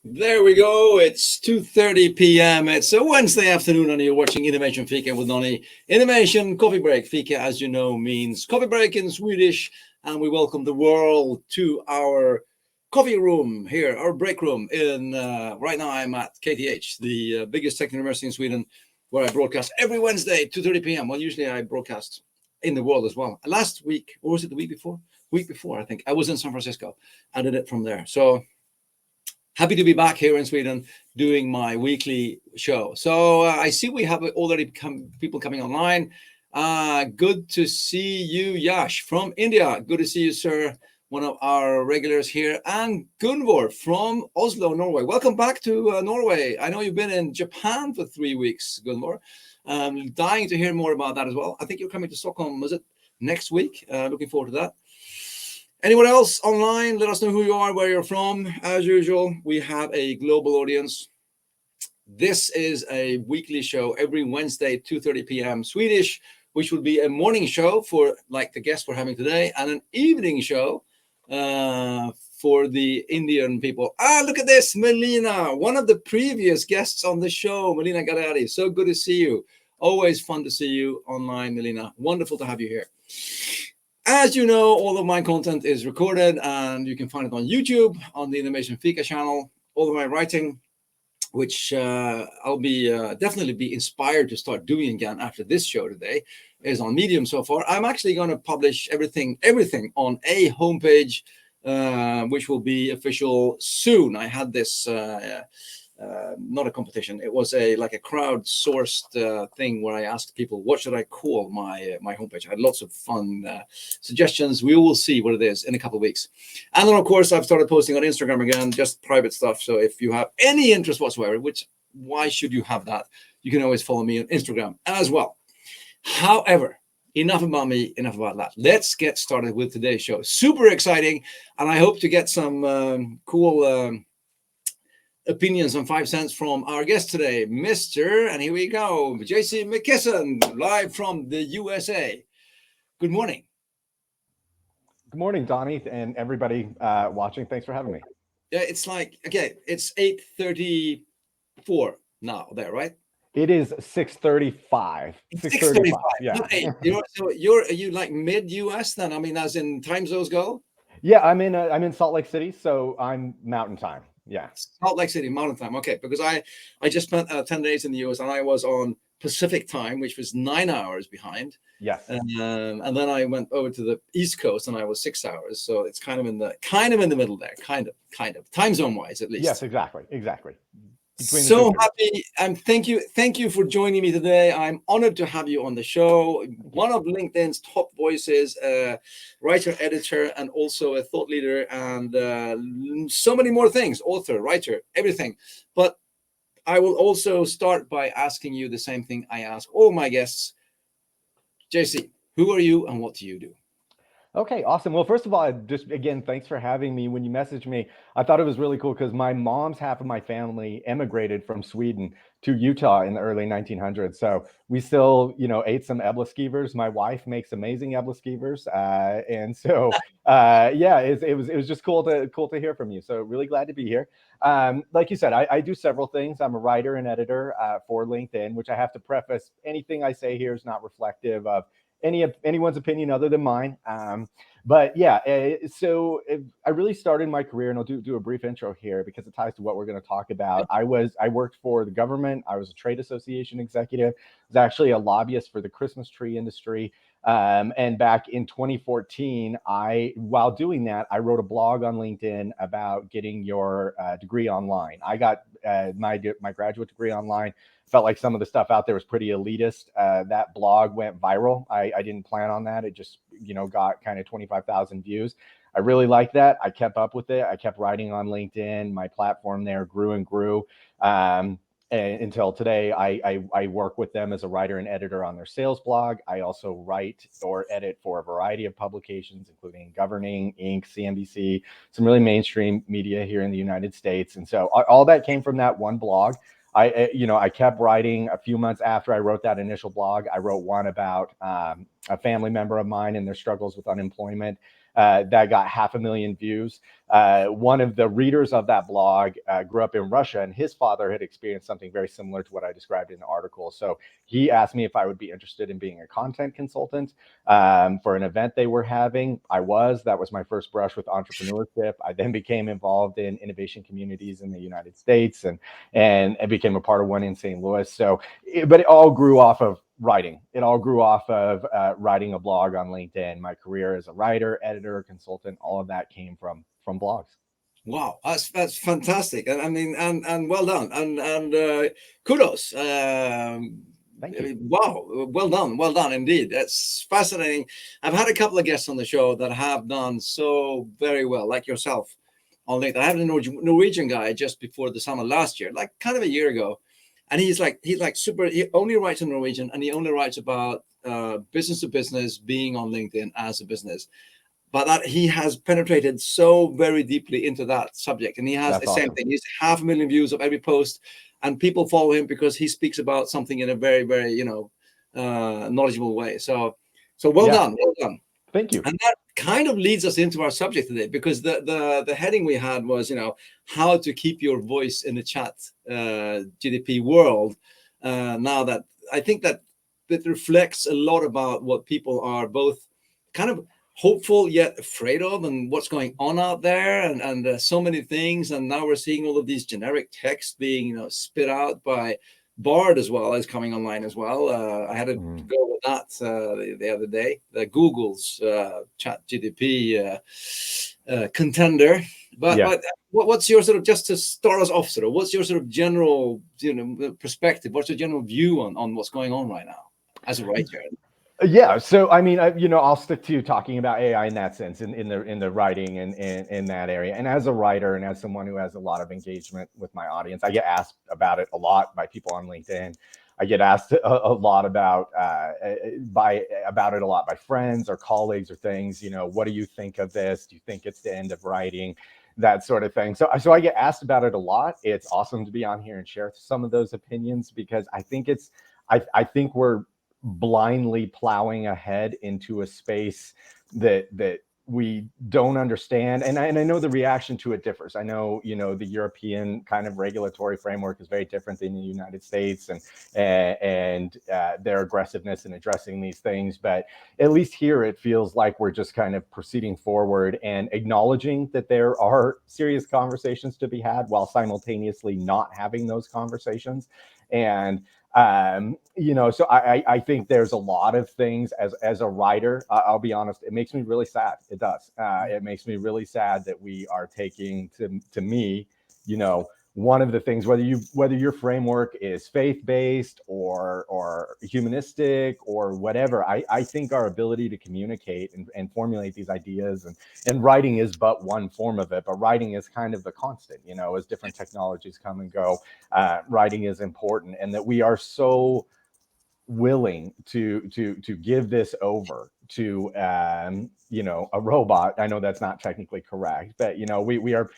There we go. It's 2:30 p.m. It's a Wednesday afternoon and you're watching Innovation Fika with Donny. Innovation Coffee Break. Fika, as you know, means coffee break in Swedish. And we welcome the world to our coffee room here, our break room. Right now I'm at KTH, the biggest tech university in Sweden, where I broadcast every Wednesday, 2:30 p.m. Well, usually I broadcast in the world as well. Last week, or was it the week before? Week before, I think. I was in San Francisco. I did it from there. So happy to be back here in Sweden doing my weekly show. So I see we have already people coming online. Good to see you, Yash, from India. Good to see you, sir. One of our regulars here. And Gunvor from Oslo, Norway. Welcome back to Norway. I know you've been in Japan for 3 weeks, Gunvor. Dying to hear more about that as well. I think you're coming to Stockholm, was it next week? Looking forward to that. Anyone else online? Let us know who you are, where you're from. As usual, we have a global audience. This is a weekly show every Wednesday, 2:30 p.m. Swedish, which will be a morning show for like the guest we're having today, and an evening show for the Indian people. Look at this, Melina, one of the previous guests on the show, Melina Garari. So good to see you. Always fun to see you online, Melina. Wonderful to have you here. As you know, all of my content is recorded and you can find it on YouTube, on the Innovation Fika channel. All of my writing, which I'll be definitely be inspired to start doing again after this show today, is on Medium so far. I'm actually going to publish everything on a homepage, which will be official soon. I had this not a competition. It was a crowdsourced thing where I asked people, what should I call my homepage? I had lots of fun suggestions. We will see what it is in a couple of weeks. And then, of course, I've started posting on Instagram again, just private stuff. So if you have any interest whatsoever, why should you have that? You can always follow me on Instagram as well. However, enough about me, enough about that. Let's get started with today's show. Super exciting. And I hope to get some cool opinions on 5 cents from our guest today, and here we go, J.C. McKissen, live from the USA. Good morning. Good morning, Donnie, and everybody watching. Thanks for having me. Yeah, it's it's 8:34 now there, right? It is 6:35. 6:35. Yeah. So are you like mid-US then? I mean, as in time zones go? Yeah, I'm in Salt Lake City, so I'm Mountain Time. Yeah. Salt Lake City, Mountain Time. Okay, because I just spent 10 days in the US and I was on Pacific Time, which was 9 hours behind. Yes. And then I went over to the East Coast and I was 6 hours. So it's kind of in the middle there, kind of time zone wise, at least. Yes, exactly. So happy, and thank you for joining me today. I'm honored to have you on the show. One of LinkedIn's top voices, writer, editor, and also a thought leader, and so many more things, author, writer, everything. But I will also start by asking you the same thing I ask all my guests. JC, who are you and what do you do? Okay, awesome. Well, first of all, again, thanks for having me. When you messaged me, I thought it was really cool because my mom's half of my family emigrated from Sweden to Utah in the early 1900s. So we still, ate some ebleskivers. My wife makes amazing ebleskivers, and so yeah, it was just cool to hear from you. So really glad to be here. Like you said, I do several things. I'm a writer and editor for LinkedIn, which I have to preface. Anything I say here is not reflective of anyone's opinion other than mine. But yeah, so I really started my career, and I'll do a brief intro here because it ties to what we're going to talk about. I worked for the government. I was a trade association executive. I was actually a lobbyist for the Christmas tree industry. And back in 2014, while doing that, I wrote a blog on LinkedIn about getting your degree online. I got my graduate degree online. Felt like some of the stuff out there was pretty elitist. That blog went viral. I didn't plan on that. It just, got kind of 25,000 views. I really liked that. I kept up with it. I kept writing on LinkedIn. My platform there grew and grew. Until today, I work with them as a writer and editor on their sales blog. I also write or edit for a variety of publications, including Governing, Inc., CNBC, some really mainstream media here in the United States. And so all that came from that one blog. I kept writing. A few months after I wrote that initial blog, I wrote one about a family member of mine and their struggles with unemployment. That got 500,000 views. one of the readers of that blog grew up in Russia, and his father had experienced something very similar to what I described in the article. So he asked me if I would be interested in being a content consultant for an event they were having. That was my first brush with entrepreneurship. I then became involved in innovation communities in the United States, and I became a part of one in St. Louis. So, but it all grew off of writing. It all grew off of writing a blog on LinkedIn. My career as a writer, editor, consultant, all of that came from blogs. Wow, that's fantastic, and I mean, and well done, and kudos. Thank you. Wow, well done indeed. That's fascinating. I've had a couple of guests on the show that have done so very well, like yourself on LinkedIn. I had a Norwegian guy just before the summer last year, like kind of a year ago, and he's like super. He only writes in Norwegian, and he only writes about business to business, being on LinkedIn as a business. But that he has penetrated so very deeply into that subject, and he has the same thing. He's 500,000 views of every post, and people follow him because he speaks about something in a very, very knowledgeable way. So well done. Thank you. And that kind of leads us into our subject today, because the heading we had was how to keep your voice in the chat GDP world. Now that I think that it reflects a lot about what people are both kind of hopeful yet afraid of, and what's going on out there, and so many things. And now we're seeing all of these generic texts being spit out by Bard as well as coming online as well. I had to go with that the other day, the Google's chat GDP contender. But what's your sort of, just to start us off, sort of, what's your sort of general perspective? What's your general view on what's going on right now as a writer? Yeah, so I mean, I'll stick to talking about AI in that sense, in the writing and in that area. And as a writer, and as someone who has a lot of engagement with my audience, I get asked about it a lot by people on LinkedIn. I get asked a lot about it a lot by friends or colleagues or things. What do you think of this? Do you think it's the end of writing? That sort of thing. So I get asked about it a lot. It's awesome to be on here and share some of those opinions, because I think I think we're blindly plowing ahead into a space that we don't understand. And I know the reaction to it differs. I know, the European kind of regulatory framework is very different than the United States, and their aggressiveness in addressing these things. But at least here, it feels like we're just kind of proceeding forward and acknowledging that there are serious conversations to be had, while simultaneously not having those conversations. And so I think there's a lot of things as a writer. I'll be honest, it makes me really sad. It does. It makes me really sad that we are taking to me, one of the things, whether your framework is faith-based or humanistic or whatever, I think our ability to communicate and formulate these ideas, and writing is but one form of it, but writing is kind of the constant, as different technologies come and go, writing is important, and that we are so willing to give this over to a robot. I know that's not technically correct, but we are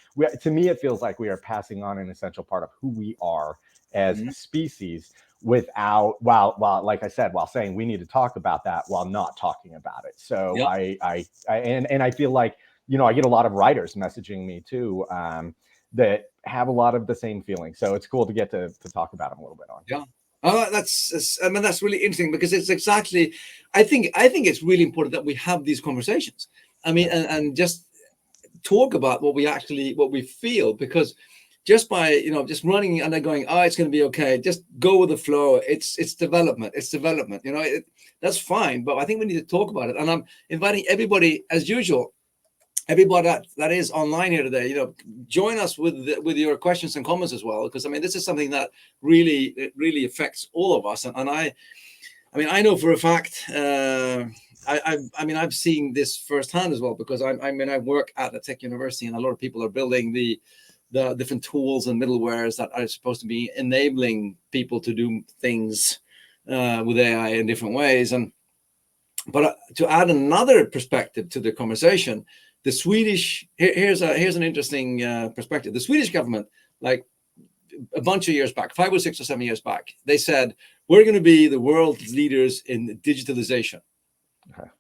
to me, it feels like we are passing on an essential part of who we are as a species, without while like I said, while saying we need to talk about that while not talking about it. So I feel like I get a lot of writers messaging me too, that have a lot of the same feelings. So it's cool to get to talk about them a little bit on. Yeah. Oh, that's really interesting, because it's exactly, I think it's really important that we have these conversations. I mean, and just talk about what we feel, because just by, just running and then going, oh, it's going to be okay, just go with the flow. It's development. That's fine. But I think we need to talk about it. And I'm inviting everybody, as usual, everybody that is online here today, join us with your questions and comments as well, because I mean, this is something that really affects all of us. And I know for a fact, I've seen this firsthand as well, because I work at a tech university, and a lot of people are building the different tools and middlewares that are supposed to be enabling people to do things with AI in different ways. But to add another perspective to the conversation, the Swedish, here's an interesting perspective. The Swedish government, like a bunch of years back, 5 or 6 or 7 years back, they said, we're going to be the world's leaders in digitalization. Okay.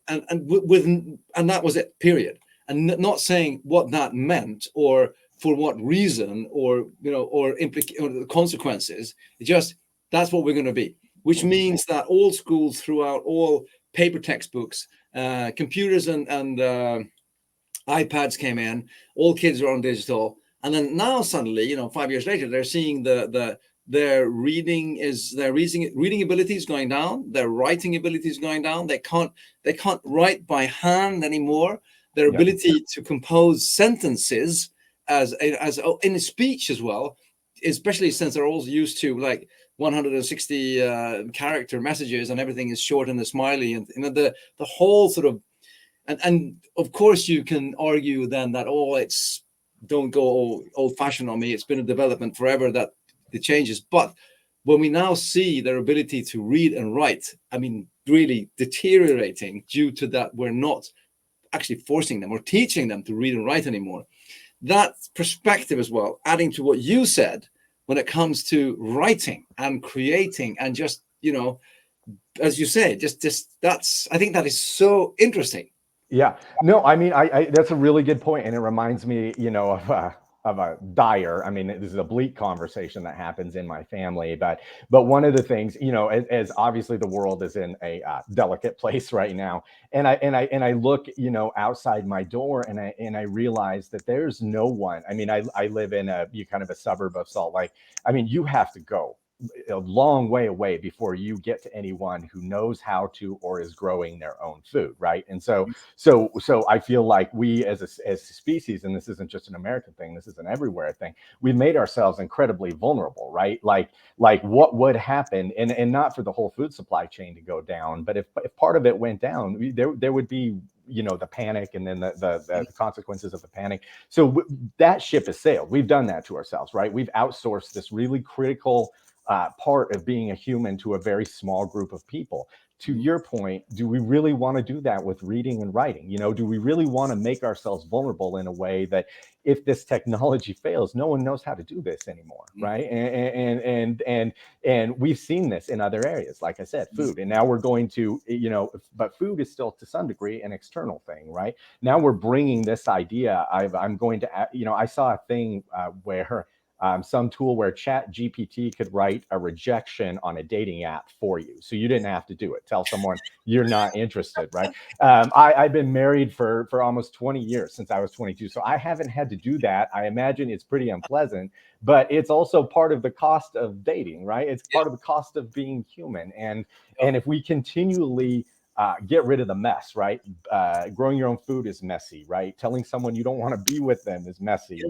And that was it, period. and not saying what that meant or for what reason or or the consequences. It's just that's what we're going to be, which means that all schools throughout, all paper textbooks, computers and iPads came in, all kids are on digital, and then now suddenly, 5 years later, they're seeing their reading ability is going down, their writing ability is going down. They can't write by hand anymore. Their ability to compose sentences as in a speech as well, especially since they're all used to like 160 character messages and everything is short and the smiley, and the whole sort of, and of course you can argue then that it's don't go old fashioned on me. It's been a development forever that the changes, but when we now see their ability to read and write, I mean, really deteriorating due to that, we're not actually forcing them or teaching them to read and write anymore. That perspective as well, adding to what you said when it comes to writing and creating and just, as you say, just that's, I think that is so interesting. Yeah, no, I mean, I that's a really good point, and it reminds me, of a dire. I mean, this is a bleak conversation that happens in my family, but one of the things, as obviously the world is in a delicate place right now, and I look, outside my door, and I realize that there's no one. I mean, I live in kind of a suburb of Salt Lake. I mean, you have to go a long way away before you get to anyone who knows how to or is growing their own food, right? And so I feel like we as a species, and this isn't just an American thing, this is an everywhere thing, we've made ourselves incredibly vulnerable, right? Like what would happen, and not for the whole food supply chain to go down, but if part of it went down, there would be the panic, and then the consequences of the panic. So that ship has sailed. We've done that to ourselves, right? We've outsourced this really critical part of being a human to a very small group of people. To your point, do we really want to do that with reading and writing? Do we really want to make ourselves vulnerable in a way that if this technology fails, no one knows how to do this anymore, right? And we've seen this in other areas, like I said, food, and now we're going to, but food is still to some degree an external thing, right? Now we're bringing this idea. I'm going to, I saw a thing where some tool where ChatGPT could write a rejection on a dating app for you. So you didn't have to do it. Tell someone you're not interested, right? I've been married for almost 20 years, since I was 22. So I haven't had to do that. I imagine it's pretty unpleasant, but it's also part of the cost of dating, right? It's part of the cost of being human. And if we continually get rid of the mess, right? Growing your own food is messy, right? Telling someone you don't want to be with them is messy.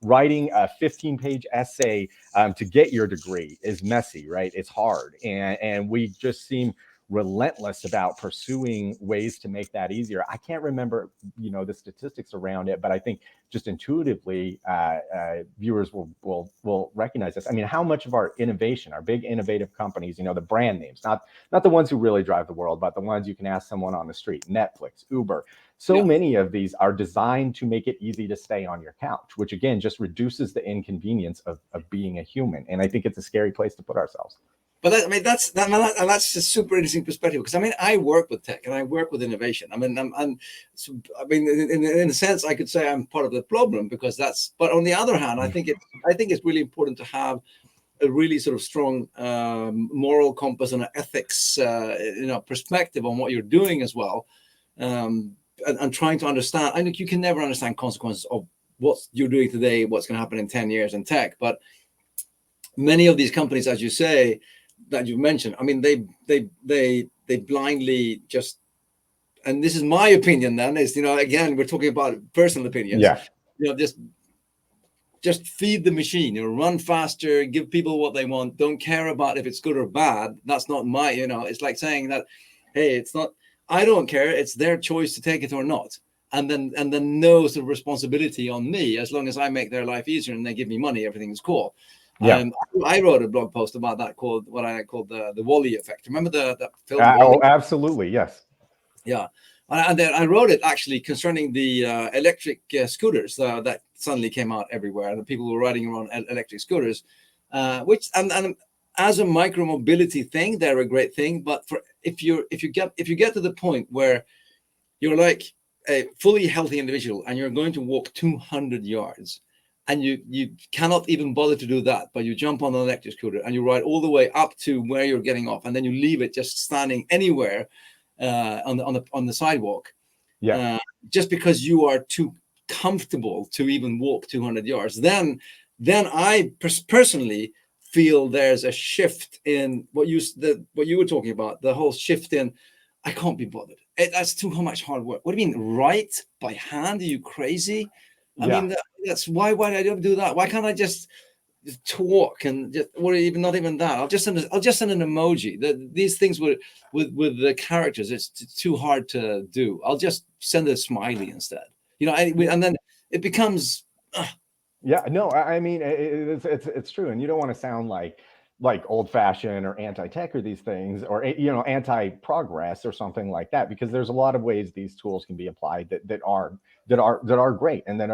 Writing a 15-page essay to get your degree is messy, right? It's hard. And we just seem relentless about pursuing ways to make that easier. I can't remember, the statistics around it, but I think just intuitively, viewers will recognize this. I mean, how much of our innovation, our big innovative companies, the brand names, not the ones who really drive the world, but the ones you can ask someone on the street, Netflix, Uber. So many of these are designed to make it easy to stay on your couch, which again just reduces the inconvenience of being a human. And I think it's a scary place to put ourselves. But that's a super interesting perspective, because I mean, I work with tech and I work with innovation. I mean, in a sense, I could say I'm part of the problem, because but on the other hand, I think it's really important to have a really sort of strong moral compass and an ethics, perspective on what you're doing as well, and trying to understand. I think you can never understand consequences of what you're doing today, what's going to happen in 10 years in tech, but many of these companies, as you say, that you mentioned, I mean, they blindly just, and this is my opinion then, is, again, we're talking about personal opinions. Yeah. Just feed the machine, run faster, give people what they want, don't care about if it's good or bad. That's not my, it's like saying that, hey, it's not, I don't care, it's their choice to take it or not. And then no sort of responsibility on me, as long as I make their life easier and they give me money, everything is cool. Yeah. I wrote a blog post about that called what I called the Wall-E effect. Remember that film? Oh, absolutely, yes. Yeah, and then I wrote it actually concerning the electric scooters that suddenly came out everywhere, and the people were riding around electric scooters, which and as a micromobility thing, they're a great thing. But if you get to the point where you're like, a fully healthy individual and you're going to walk 200 yards and you cannot even bother to do that, but you jump on an electric scooter and you ride all the way up to where you're getting off, and then you leave it just standing anywhere on the sidewalk, just because you are too comfortable to even walk 200 yards, then I personally feel there's a shift in what you were talking about, the whole shift in, I can't be bothered. That's too much hard work. What do you mean, write by hand? Are you crazy? I mean, that's why I don't do that. Why can't I just talk and just, or even not even that? I'll just send an emoji. These things with the characters, it's too hard to do. I'll just send a smiley instead. And then it becomes. Yeah, no, I mean, it's true, and you don't want to sound like old-fashioned or anti-tech or these things, or anti-progress or something like that, because there's a lot of ways these tools can be applied that are great, and that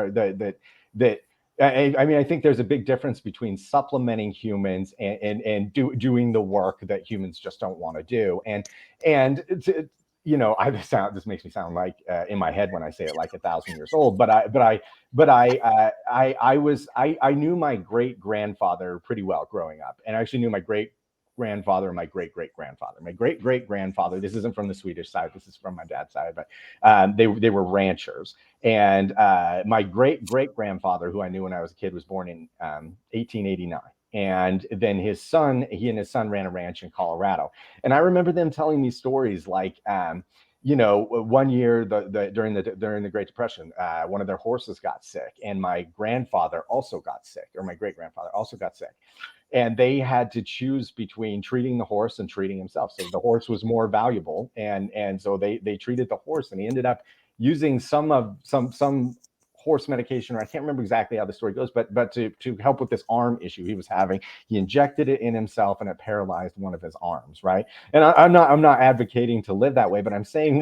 I mean, I think there's a big difference between supplementing humans and doing the work that humans just don't want to do, and this makes me sound like in my head when I say it like 1,000 years old, but I knew my great grandfather pretty well growing up, and I actually knew my great grandfather and my great great grandfather. My great great grandfather. This isn't from the Swedish side. This is from my dad's side, but they were ranchers. And my great great grandfather, who I knew when I was a kid, was born in 1889. And then he and his son ran a ranch in Colorado. And I remember them telling me stories like, one year during the Great Depression, one of their horses got sick, and my grandfather also got sick, or my great grandfather also got sick, and they had to choose between treating the horse and treating himself. So the horse was more valuable, and so they treated the horse, and he ended up using some horse medication, or I can't remember exactly how the story goes, but to help with this arm issue he was having, he injected it in himself and it paralyzed one of his arms, right? And I'm not advocating to live that way, but I'm saying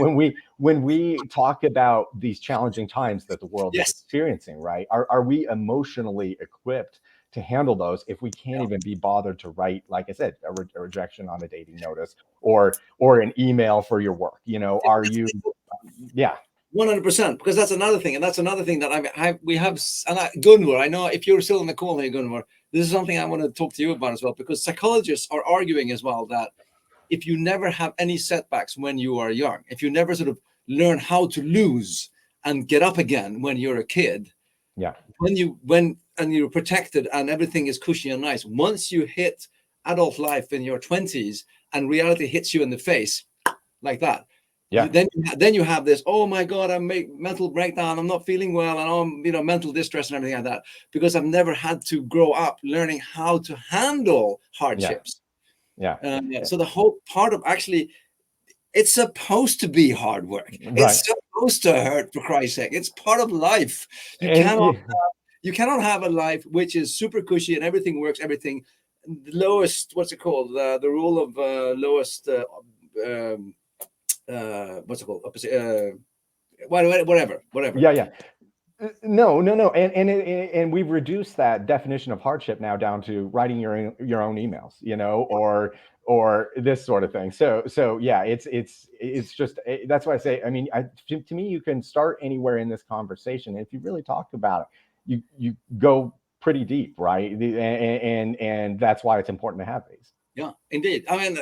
when we talk about these challenging times that the world is experiencing, right? Are we emotionally equipped to handle those if we can't even be bothered to write, like I said, a rejection on a dating notice or an email for your work? Are you? Yeah. 100%, because that's another thing, and that's another thing that we have. And Gunvor, I know if you're still in the call here, Gunvor, this is something I want to talk to you about as well, because psychologists are arguing as well that if you never have any setbacks when you are young, if you never sort of learn how to lose and get up again when you're a kid, when you're protected and everything is cushy and nice, once you hit adult life in your 20s and reality hits you in the face like that. Then you have this, oh my God, I'm mental breakdown, I'm not feeling well, and I'm mental distress and everything like that, because I've never had to grow up learning how to handle hardships. So the whole part of actually, it's supposed to be hard work. It's supposed to hurt, for Christ's sake. It's part of life. You cannot have a life which is super cushy and everything works, everything lowest. What's it called? The rule of lowest. What's it called? Whatever. No, and we've reduced that definition of hardship now down to writing your own emails, or this sort of thing. So yeah, it's just, that's why I say, I mean, to me, you can start anywhere in this conversation. If you really talk about it, you go pretty deep, right? And that's why it's important to have these. Yeah, indeed. I mean,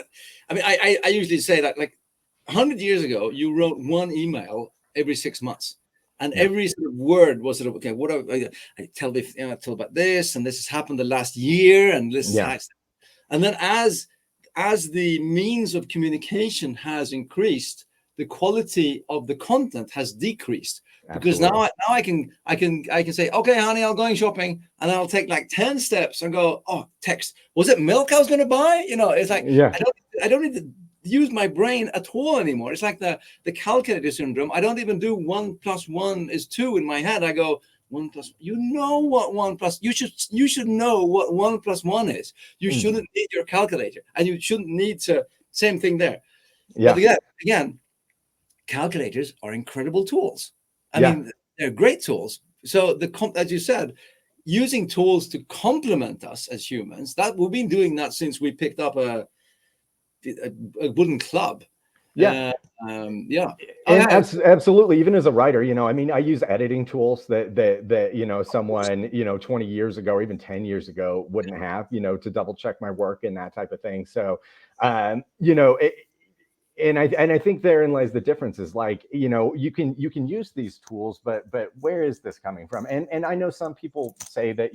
I usually say that, like, 100 years ago, you wrote one email every 6 months, and every sort of word was sort of, okay, what I tell about this, and this has happened the last year, and this has, and then as the means of communication has increased, the quality of the content has decreased. Because now I can say, okay, honey, I'm going shopping, and I'll take like 10 steps and go, oh, text. Was it milk I was going to buy? It's like, I don't need to use my brain at all anymore. It's like the calculator syndrome. I don't even do 1 + 1 = 2 in my head. I go 1 +, what 1 +, you should know what 1 + 1 is. You shouldn't need your calculator, and you shouldn't need to, same thing there. But again, calculators are incredible tools. I mean, they're great tools. So as you said, using tools to complement us as humans, that we've been doing that since we picked up a wooden club. Yeah. Yeah. And Okay. absolutely, even as a writer, I mean, I use editing tools that someone 20 years ago or even 10 years ago wouldn't have, to double check my work and that type of thing. So, um, you know, it, and I think therein lies the difference. Is like, you can use these tools, but where is this coming from? And I know some people say that,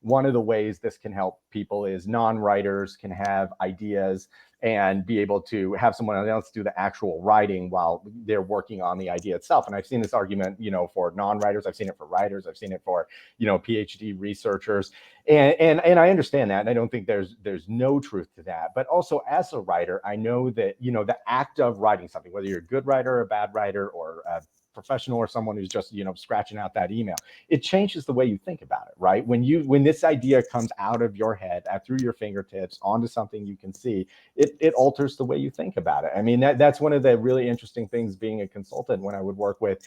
one of the ways this can help people is non-writers can have ideas and be able to have someone else do the actual writing while they're working on the idea itself. And I've seen this argument, for non-writers. I've seen it for writers. I've seen it for, PhD researchers. And I understand that. And I don't think there's no truth to that. But also, as a writer, I know that, the act of writing something, whether you're a good writer or a bad writer or a professional or someone who's just, scratching out that email, it changes the way you think about it, right? When this idea comes out of your head, through your fingertips onto something you can see, it alters the way you think about it. I mean, that's one of the really interesting things being a consultant when I would work with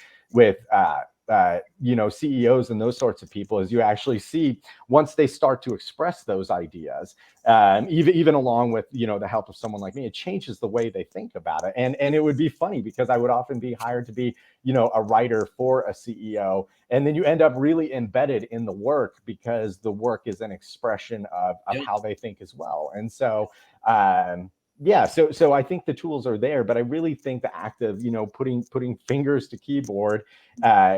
CEOs and those sorts of people, is you actually see, once they start to express those ideas, even along with, the help of someone like me, it changes the way they think about it. And it would be funny because I would often be hired to be, a writer for a CEO, and then you end up really embedded in the work because the work is an expression of Yeah. how they think as well. And so, yeah, so I think the tools are there, but I really think the act of, putting fingers to keyboard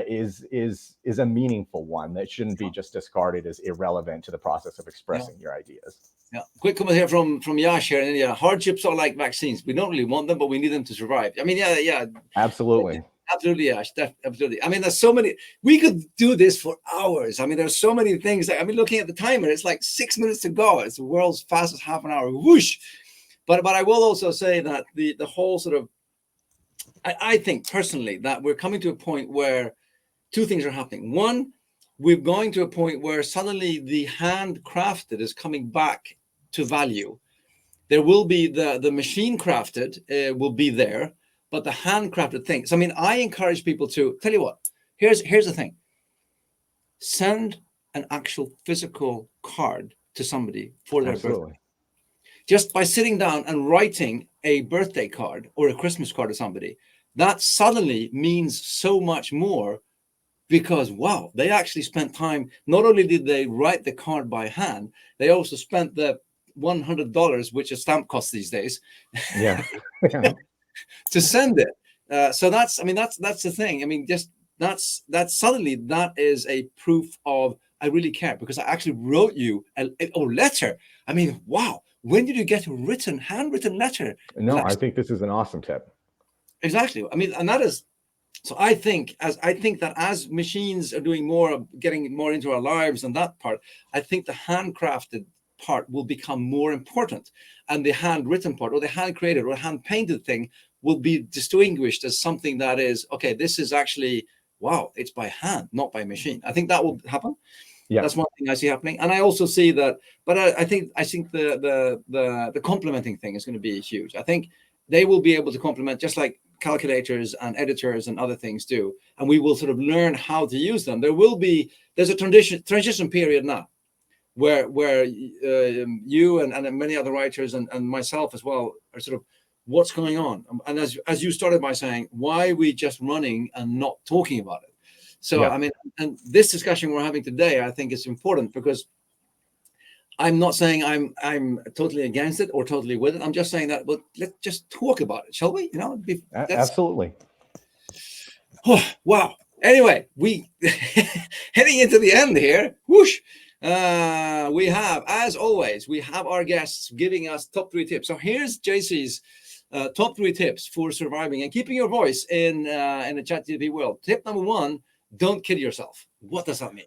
is a meaningful one that shouldn't be just discarded as irrelevant to the process of Yeah. expressing your ideas. Yeah. Quick comment here from Yash here in India. Hardships are like vaccines. We don't really want them, but we need them to survive. I mean, yeah. Absolutely. Absolutely, Yash. Absolutely. I mean, there's so many. We could do this for hours. I mean, there's so many things. I mean, looking at the timer, it's like 6 minutes to go. It's the world's fastest half an hour. Whoosh. But I will also say that the whole sort of, I think personally that we're coming to a point where two things are happening. One, we're going to a point where suddenly the handcrafted is coming back to value. There will be the machine crafted will be there, but the handcrafted things. I mean, I encourage people to tell you what. Here's the thing. Send an actual physical card to somebody for their birthday. Absolutely. Just by sitting down and writing a birthday card or a Christmas card to somebody, that suddenly means so much more, because wow, they actually spent time. Not only did they write the card by hand, they also spent the $100, which a stamp costs these days, Yeah. to send it. So that's, I mean, that's the thing. I mean, just that's suddenly that is a proof of I really care, because I actually wrote you a letter. I mean, wow, when did you get a handwritten letter? No, I think this is an awesome tip. Exactly. I mean, and that is. So I think that as machines are doing more, getting more into our lives and that part, I think the handcrafted part will become more important, and the handwritten part or the hand created or hand painted thing will be distinguished as something that is okay. This is actually wow, it's by hand, not by machine. I think that will happen. Yeah. That's one thing I see happening, and I also see that. But I think the complementing thing is going to be huge. I think they will be able to complement just like calculators and editors and other things do, and we will sort of learn how to use them. There's a transition period now where you and many other writers and myself as well are sort of what's going on. And as you started by saying, why are we just running and not talking about it? So Yeah. I mean, and this discussion we're having today, I think is important, because I'm not saying I'm totally against it or totally with it. I'm just saying that, well, let's just talk about it, shall we? Absolutely. Oh, wow. Anyway, we heading into the end here. Whoosh. We have, as always, we have our guests giving us top 3 tips. So here's JC's top 3 tips for surviving and keeping your voice in the ChatGPT world. Tip number 1: don't kid yourself. What does that mean?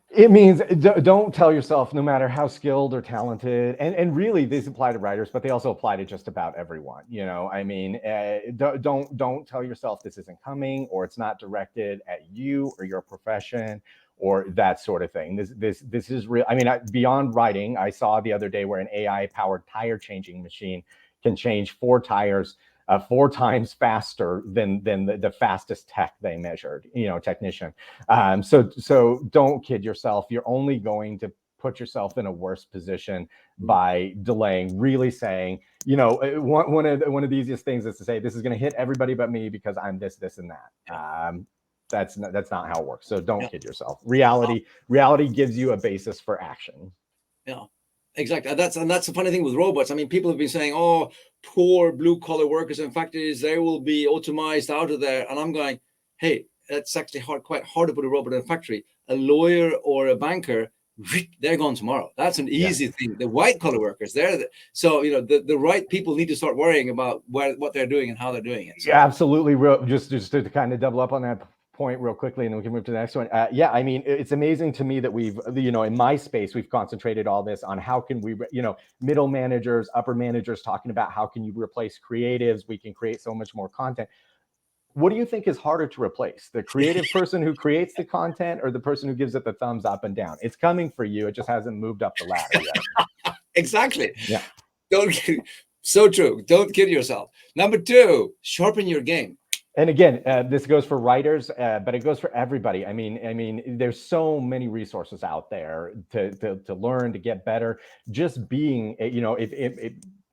It means don't tell yourself, no matter how skilled or talented, and really these apply to writers, but they also apply to just about everyone. I mean, don't tell yourself this isn't coming, or it's not directed at you or your profession or that sort of thing. This is real. I mean, beyond writing, I saw the other day where an AI powered tire changing machine can change 4 tires 4 times faster than the fastest tech they measured, technician. So don't kid yourself. You're only going to put yourself in a worse position by delaying, really saying, you know, one of the easiest things is to say, this is going to hit everybody but me because I'm this, this, and that. That's not how it works. So don't kid yourself. Reality gives you a basis for action. Yeah, exactly. That's the funny thing with robots. I mean, people have been saying, "Oh, poor blue-collar workers in factories, they will be automized out of there." And I'm going, "Hey, that's actually quite hard to put a robot in a factory. A lawyer or a banker, they're gone tomorrow. That's an easy thing. The white-collar workers, so you know the right people need to start worrying about what they're doing and how they're doing it." So. Yeah, absolutely. Just to kind of double up on that point real quickly, and then we can move to the next one. Yeah, I mean, it's amazing to me that we've, you know, in my space, we've concentrated all this on how can we, you know, middle managers, upper managers talking about how can you replace creatives? We can create so much more content. What do you think is harder to replace? The creative person who creates the content or the person who gives it the thumbs up and down? It's coming for you. It just hasn't moved up the ladder yet. Exactly. Yeah. So true. Don't kid yourself. Number 2, sharpen your game. And again, this goes for writers, but it goes for everybody. I mean, there's so many resources out there to learn, to get better. Just being, you know, if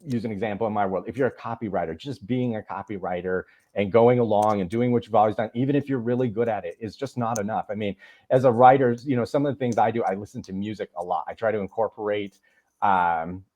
use an example in my world, if you're a copywriter, just being a copywriter and going along and doing what you've always done, even if you're really good at it, is just not enough. I mean, as a writer, you know, some of the things I do, I listen to music a lot. I try to incorporate,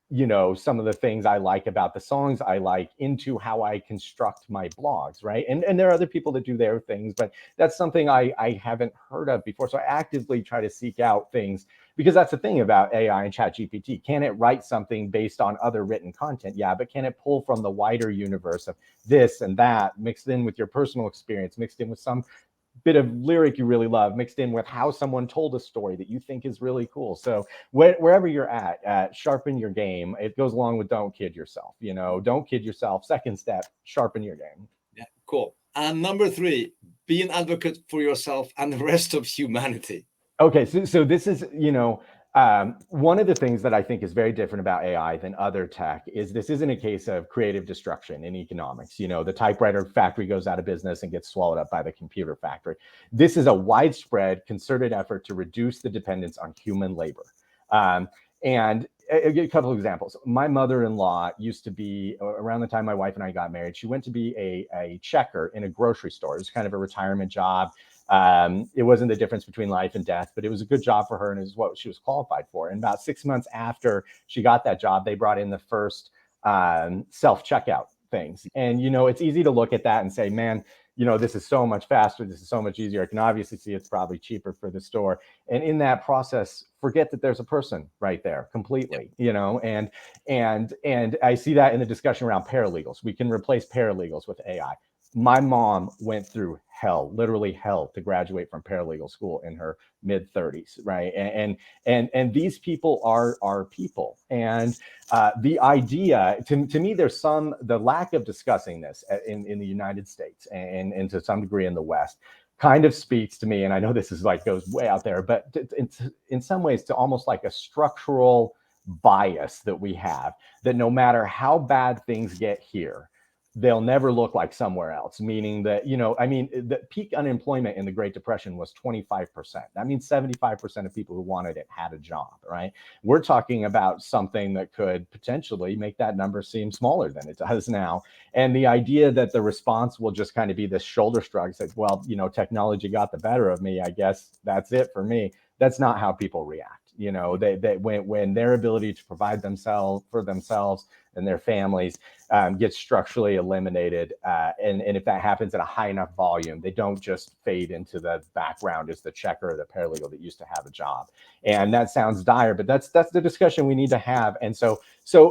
you know, some of the things I like about the songs I like into how I construct my blogs, right? And there are other people that do their things, but that's something I haven't heard of before. So I actively try to seek out things, because that's the thing about AI and ChatGPT. Can it write something based on other written content? Yeah, but can it pull from the wider universe of this and that, mixed in with your personal experience, mixed in with some bit of lyric you really love, mixed in with how someone told a story that you think is really cool? So wherever you're at, sharpen your game. It goes along with don't kid yourself. You know, don't kid yourself. Second step, sharpen your game. Yeah, cool. And number 3, be an advocate for yourself and the rest of humanity. Okay, so this is, you know, one of the things that I think is very different about AI than other tech is this isn't a case of creative destruction in economics. You know, the typewriter factory goes out of business and gets swallowed up by the computer factory. This is a widespread concerted effort to reduce the dependence on human labor. And I'll give a couple of examples. My mother-in-law used to be, around the time my wife and I got married, she went to be a checker in a grocery store. It was kind of a retirement job. It wasn't the difference between life and death, but it was a good job for her, and it was what she was qualified for. And about 6 months after she got that job, they brought in the first self-checkout things. And, you know, it's easy to look at that and say, man, you know, this is so much faster. This is so much easier. I can obviously see it's probably cheaper for the store. And in that process, forget that there's a person right there completely, you know, and I see that in the discussion around paralegals. We can replace paralegals with AI. My mom went through hell, literally hell, to graduate from paralegal school in her mid 30s, right? And these people are people. And the idea, to me, there's the lack of discussing this in the United States and to some degree in the West kind of speaks to me. And I know this is like goes way out there, but in some ways to almost like a structural bias that we have, that no matter how bad things get here, they'll never look like somewhere else. Meaning that, you know, I mean, the peak unemployment in the Great Depression was 25%. That means 75% of people who wanted it had a job, right? We're talking about something that could potentially make that number seem smaller than it does now. And the idea that the response will just kind of be this shoulder shrug, say, well, you know, technology got the better of me, I guess that's it for me. That's not how people react. You know, they when their ability to provide for themselves and their families gets structurally eliminated, and if that happens at a high enough volume, they don't just fade into the background as the checker or the paralegal that used to have a job. And that sounds dire, but that's the discussion we need to have. And so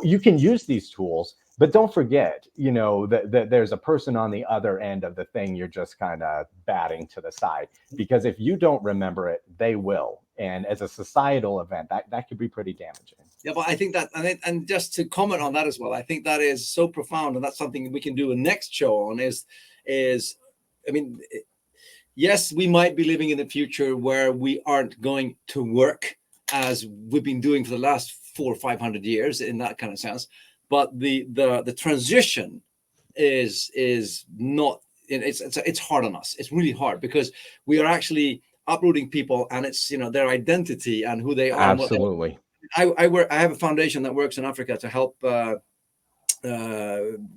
you can use these tools, but don't forget, you know, that there's a person on the other end of the thing you're just kind of batting to the side, because if you don't remember it, they will. And as a societal event, that could be pretty damaging. Yeah, but I think that, and just to comment on that as well, I think that is so profound, and that's something we can do a next show on. I mean, yes, we might be living in a future where we aren't going to work as we've been doing for the last 400 or 500 years in that kind of sense. But the transition is not. It's hard on us. It's really hard because we are actually uprooting people, and it's, you know, their identity and who they are. Absolutely. I have a foundation that works in Africa to help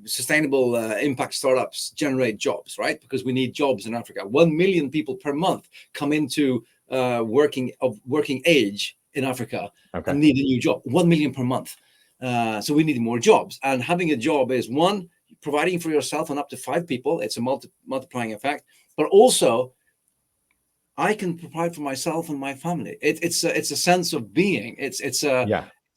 sustainable impact startups generate jobs, right? Because we need jobs in Africa. 1 million people per month come into working age in Africa and need a new job. 1 million per month. So we need more jobs. And having a job is, one, providing for yourself and up to 5 people. It's a multiplying effect. But also, I can provide for myself and my family. It's a sense of being. It's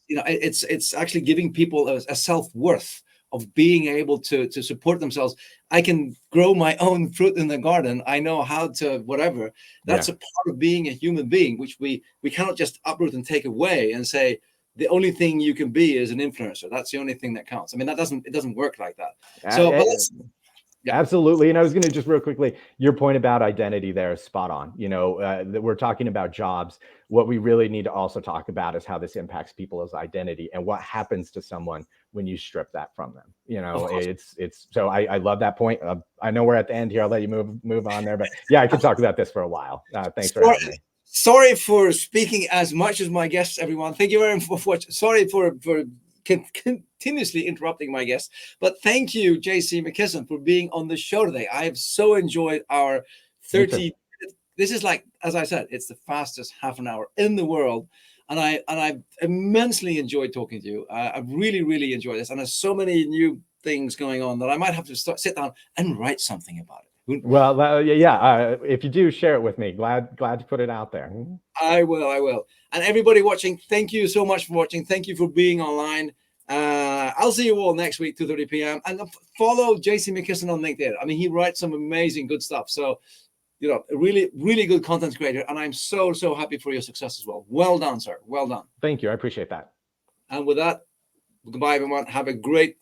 you know, it's actually giving people a self-worth of being able to support themselves. I can grow my own fruit in the garden. I know how to whatever. That's a part of being a human being, which we cannot just uproot and take away and say the only thing you can be is an influencer. That's the only thing that counts. I mean, it doesn't work like that. So, but absolutely. And I was going to just real quickly, your point about identity there is spot on. You know, that we're talking about jobs. What we really need to also talk about is how this impacts people's identity and what happens to someone when you strip that from them. You know, it's so I love that point. I know we're at the end here. I'll let you move on there, but yeah, I could talk about this for a while. Thanks for having me. Sorry for speaking as much as my guests, everyone. Thank you very much for watching. Sorry for continuously interrupting my guests, but thank you, J.C. McKissen, for being on the show today. I have so enjoyed our 30. This is, like, as I said, it's the fastest half an hour in the world, and I've immensely enjoyed talking to you. I've really enjoyed this, and there's so many new things going on that I might have to sit down and write something about it. Well, if you do, share it with me. Glad to put it out there. I will. And everybody watching, thank you so much for watching. Thank you for being online. I'll see you all next week, 2:30 p.m. And follow J.C. McKissen on LinkedIn. I mean, he writes some amazing good stuff. So, you know, a really good content creator. And I'm so happy for your success as well. Well done, sir. Well done. Thank you. I appreciate that. And with that, goodbye, everyone. Have a great